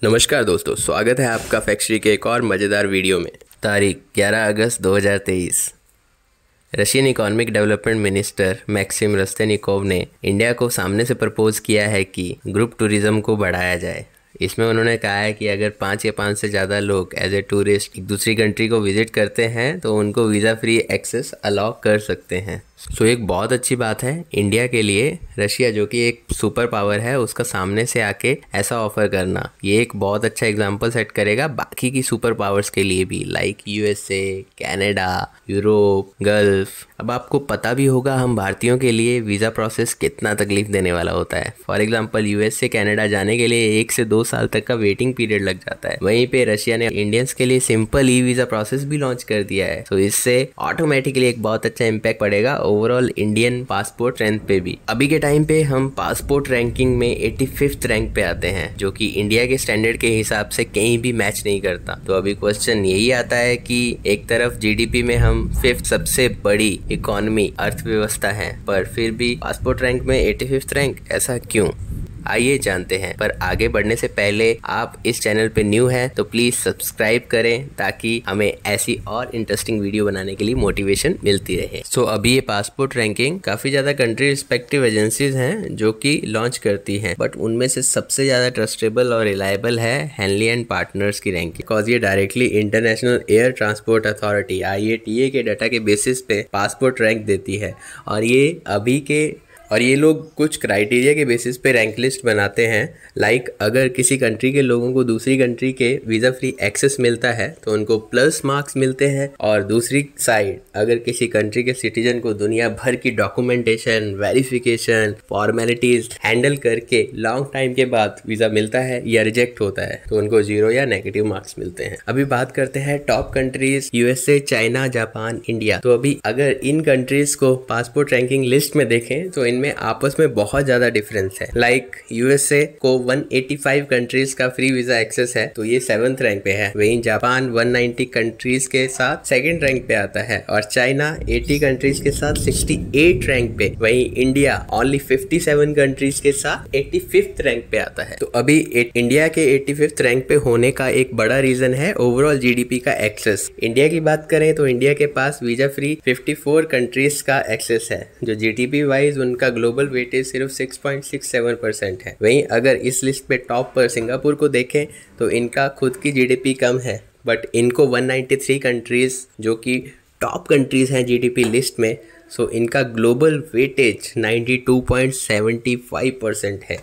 नमस्कार दोस्तों, स्वागत है आपका फैक्ट्री के एक और मज़ेदार वीडियो में। तारीख 11 अगस्त 2023। Russian economic development minister Maxim Reshetnikov ने इंडिया को सामने से प्रपोज किया है कि ग्रुप टूरिज़्म को बढ़ाया जाए। इसमें उन्होंने कहा है कि अगर 5 या 5 से ज़्यादा लोग एज ए टूरिस्ट एक दूसरी कंट्री को विज़िट करते हैं तो उनको वीज़ा फ्री एक्सेस अलाउ कर सकते हैं। सो एक बहुत अच्छी बात है इंडिया के लिए। रशिया जो कि एक सुपर पावर है, उसका सामने से आके ऐसा ऑफर करना, ये एक बहुत अच्छा एग्जांपल सेट करेगा बाकी की सुपर पावर्स के लिए भी, like USA, Canada, Europe, gulf. अब आपको पता भी होगा हम भारतीयों के लिए वीज़ा प्रोसेस कितना तकलीफ देने वाला होता है। फॉर एग्जाम्पल यूएसए कनाडा जाने के लिए 1 से 2 साल तक का वेटिंग पीरियड लग जाता है। वहीं पे रशिया ने इंडियंस के लिए सिंपल ई वीज़ा प्रोसेस भी लॉन्च कर दिया है। तो इससे ऑटोमेटिकली एक बहुत अच्छा इम्पैक्ट पड़ेगा ओवरऑल इंडियन पासपोर्ट रैंक पे भी। अभी के टाइम पे हम पासपोर्ट रैंकिंग में 85th रैंक पे आते हैं, जो कि इंडिया के स्टैंडर्ड के हिसाब से कहीं भी मैच नहीं करता। तो अभी क्वेश्चन यही आता है कि एक तरफ जीडीपी में हम 5th सबसे बड़ी इकोनॉमी अर्थव्यवस्था है, पर फिर भी पासपोर्ट रैंक में 85th रैंक, ऐसा क्यों? आइए जानते हैं। पर आगे बढ़ने से पहले आप इस चैनल पे न्यू हैं तो प्लीज़ सब्सक्राइब करें ताकि हमें ऐसी और इंटरेस्टिंग वीडियो बनाने के लिए मोटिवेशन मिलती रहे। सो अभी ये पासपोर्ट रैंकिंग काफ़ी ज़्यादा कंट्री रिस्पेक्टिव एजेंसीज हैं जो कि लॉन्च करती हैं, बट उनमें से सबसे ज़्यादा ट्रस्टेबल और रिलायबल है हेनली एंड पार्टनर्स की रैंकिंग, बिकॉज ये directly international air transport authority IATA के डाटा के बेसिस पे पासपोर्ट रैंक देती है। और ये लोग कुछ क्राइटेरिया के बेसिस पे रैंक लिस्ट बनाते हैं। लाइक अगर किसी कंट्री के लोगों को दूसरी कंट्री के वीज़ा फ्री एक्सेस मिलता है तो उनको प्लस मार्क्स मिलते हैं, और दूसरी साइड अगर किसी कंट्री के सिटीजन को दुनिया भर की डॉक्यूमेंटेशन, वेरिफिकेशन, फॉर्मेलिटीज हैंडल करके लॉन्ग टाइम के बाद वीज़ा मिलता है या रिजेक्ट होता है तो उनको 0 या नेगेटिव मार्क्स मिलते हैं। अभी बात करते हैं top countries, USA, China, Japan, India. तो अभी अगर इन कंट्रीज को पासपोर्ट रैंकिंग लिस्ट में देखें तो इनमें आपस में बहुत ज्यादा डिफरेंस है। लाइक यूएसए को 185 कंट्रीज का फ्री वीजा एक्सेस है तो ये 7th रैंक पे है। वहीं जापान 190 कंट्रीज के साथ 2nd रैंक पे आता है, और चाइना 80 कंट्रीज के साथ 68 रैंक पे। वहीं इंडिया ओनली 57 कंट्रीज के साथ 85th रैंक पे आता है। तो अभी इंडिया के 85th रैंक पे होने का एक बड़ा रीजन है ओवरऑल जीडीपी का एक्सेस। इंडिया की बात करें तो इंडिया के पास वीजा फ्री 54 कंट्रीज का एक्सेस है, जो जीडीपी वाइज उनका ग्लोबल वेटेज सिर्फ 6.67% है। वहीं अगर इस लिस्ट पे टॉप पर सिंगापुर को देखें तो इनका खुद की जीडीपी कम है, बट इनको 193 कंट्रीज जो कि टॉप कंट्रीज हैं जीडीपी लिस्ट में, सो इनका ग्लोबल वेटेज 92.75% है।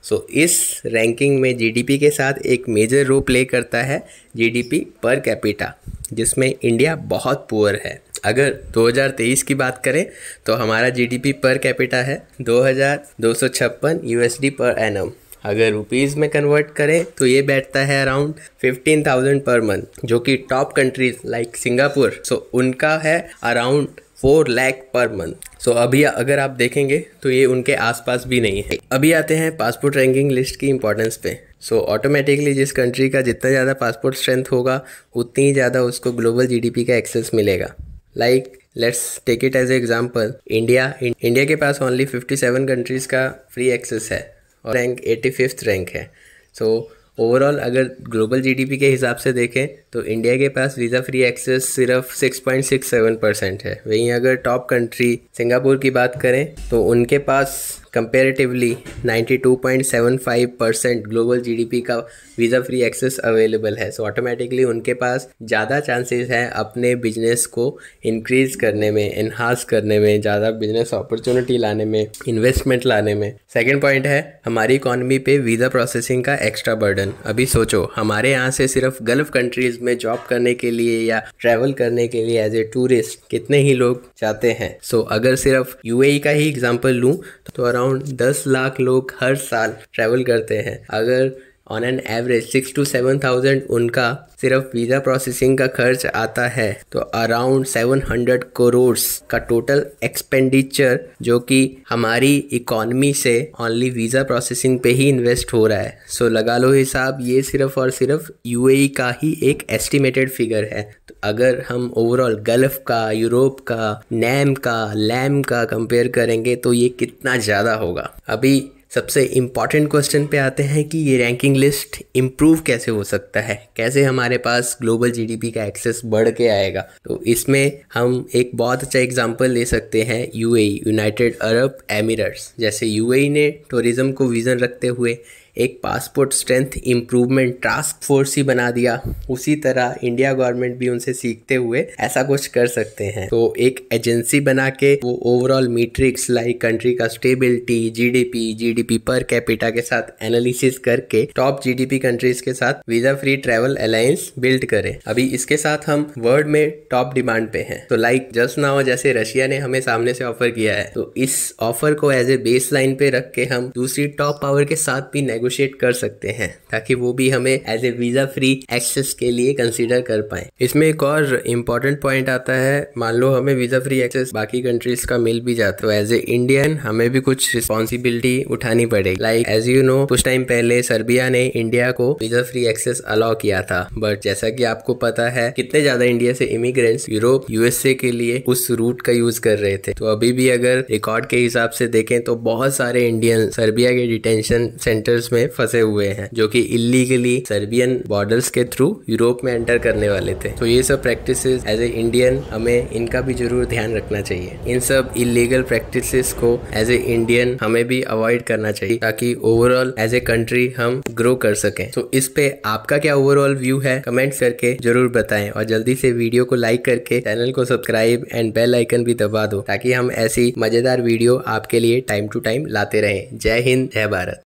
सो इस रैंकिंग में जीडीपी के साथ एक मेजर रोल प्ले करता है जीडीपी पर कैपिटा, जिसमें इंडिया बहुत पुअर है। अगर 2023 की बात करें तो हमारा जीडीपी पर कैपिटा है 2256 USD पर एनम। अगर रुपीस में कन्वर्ट करें तो ये बैठता है अराउंड 15,000 पर मंथ, जो कि टॉप कंट्रीज लाइक सिंगापुर, सो उनका है अराउंड 4 लाख पर मंथ। सो अभी अगर आप देखेंगे तो ये उनके आसपास भी नहीं है। अभी आते हैं पासपोर्ट रैंकिंग लिस्ट की इंपॉर्टेंस पे। सो ऑटोमेटिकली जिस कंट्री का जितना ज़्यादा पासपोर्ट स्ट्रेंथ होगा उतनी ही ज़्यादा उसको ग्लोबल जीडीपी का एक्सेस मिलेगा। Like let's take it as example, India के पास ओनली 57 कंट्रीज का फ्री एक्सेस है और रैंक 85th रैंक है। सो ओवरऑल अगर ग्लोबल जीडीपी के हिसाब से देखें तो इंडिया के पास वीज़ा फ्री एक्सेस सिर्फ 6.67% है। वहीं अगर टॉप कंट्री सिंगापुर की बात करें तो उनके पास कंपेरेटिवली 92.75% ग्लोबल जीडीपी का वीज़ा फ्री एक्सेस अवेलेबल है। सो ऑटोमेटिकली उनके पास ज़्यादा चांसेस हैं अपने बिजनेस को इंक्रीज़ करने में, इन्हांस करने में, ज़्यादा बिजनेस अपॉर्चुनिटी लाने में, इन्वेस्टमेंट लाने में। सेकेंड पॉइंट है हमारी इकॉनमी पे वीज़ा प्रोसेसिंग का एक्स्ट्रा बर्डन। अभी सोचो, हमारे यहाँ से सिर्फ गल्फ कंट्रीज़ में जॉब करने के लिए या ट्रैवल करने के लिए एज ए टूरिस्ट कितने ही लोग जाते हैं। सो अगर सिर्फ यूएई का ही एग्जांपल लूँ तो अराउंड 10 लाख लोग हर साल ट्रैवल करते हैं। अगर ऑन एन एवरेज 6 to 7,000 उनका सिर्फ वीज़ा प्रोसेसिंग का खर्च आता है तो अराउंड 700 करोड़ का टोटल एक्सपेंडिचर जो कि हमारी इकॉनमी से ओनली वीज़ा प्रोसेसिंग पे ही इन्वेस्ट हो रहा है। सो लगा लो हिसाब, ये सिर्फ और सिर्फ यूएई का ही एक एस्टिमेटेड फिगर है। तो अगर हम ओवरऑल गल्फ का, यूरोप का, नैम का, लैम का कंपेयर करेंगे तो ये कितना ज़्यादा होगा। अभी सबसे इम्पॉर्टेंट क्वेश्चन पे आते हैं कि ये रैंकिंग लिस्ट इम्प्रूव कैसे हो सकता है, कैसे हमारे पास ग्लोबल जीडीपी का एक्सेस बढ़ के आएगा। तो इसमें हम एक बहुत अच्छा एग्जांपल ले सकते हैं यूएई, यूनाइटेड अरब एमिरेट्स। जैसे यूएई ने टूरिज्म को विजन रखते हुए एक passport strength improvement task force ही बना दिया, उसी तरह इंडिया गवर्नमेंट भी उनसे सीखते हुए ऐसा कुछ कर सकते हैं। तो एक एजेंसी बना के वो ओवरऑल मैट्रिक्स लाइक कंट्री का स्टेबिलिटी, जीडीपी पर कैपिटा के साथ एनालिसिस करके टॉप जीडीपी कंट्रीज के साथ visa free travel alliance build करें। अभी इसके साथ हम वर्ल्ड में टॉप डिमांड पे हैं। तो लाइक जस्ट नाउ जैसे रशिया ने हमें सामने से ऑफर किया है, तो इस ऑफर को एज ए बेस लाइन पे रख के हम दूसरी टॉप पावर के साथ भी नेगोशिएट कर सकते हैं, ताकि वो भी हमें as a visa free access के लिए कंसीडर कर पाए। इसमें एक और इम्पोर्टेंट पॉइंट आता है, मान लो हमें वीजा फ्री एक्सेस बाकी कंट्रीज का मिल भी जाता है, तो एज ए इंडियन हमें भी कुछ रिस्पॉन्सिबिलिटी उठानी पड़ेगी। लाइक एज यू नो, कुछ टाइम पहले सर्बिया ने इंडिया को वीजा फ्री एक्सेस अलाउ किया था, बट जैसा कि आपको पता है कितने ज्यादा इंडिया से इमिग्रेंट्स यूरोप, यूएसए के लिए उस रूट का यूज कर रहे थे। तो अभी भी अगर रिकॉर्ड के हिसाब से देखें तो बहुत सारे इंडियन सर्बिया के डिटेंशन सेंटर्स में फंसे हुए हैं, जो कि इलीगली सर्बियन बॉर्डर्स के थ्रू यूरोप में एंटर करने वाले थे। तो ये सब प्रैक्टिसेस एज ए इंडियन हमें इनका भी जरूर ध्यान रखना चाहिए। इन सब इलीगल प्रैक्टिसेस को एज ए इंडियन हमें भी अवॉइड करना चाहिए, ताकि ओवरऑल एज ए कंट्री हम ग्रो कर सकें। तो इस पे आपका क्या ओवरऑल व्यू है, कमेंट करके जरूर बताएं, और जल्दी से वीडियो को लाइक करके चैनल को सब्सक्राइब एंड बेल आइकन भी दबा दो, ताकि हम ऐसी मजेदार वीडियो आपके लिए टाइम टू टाइम लाते रहें। जय हिंद, जय भारत।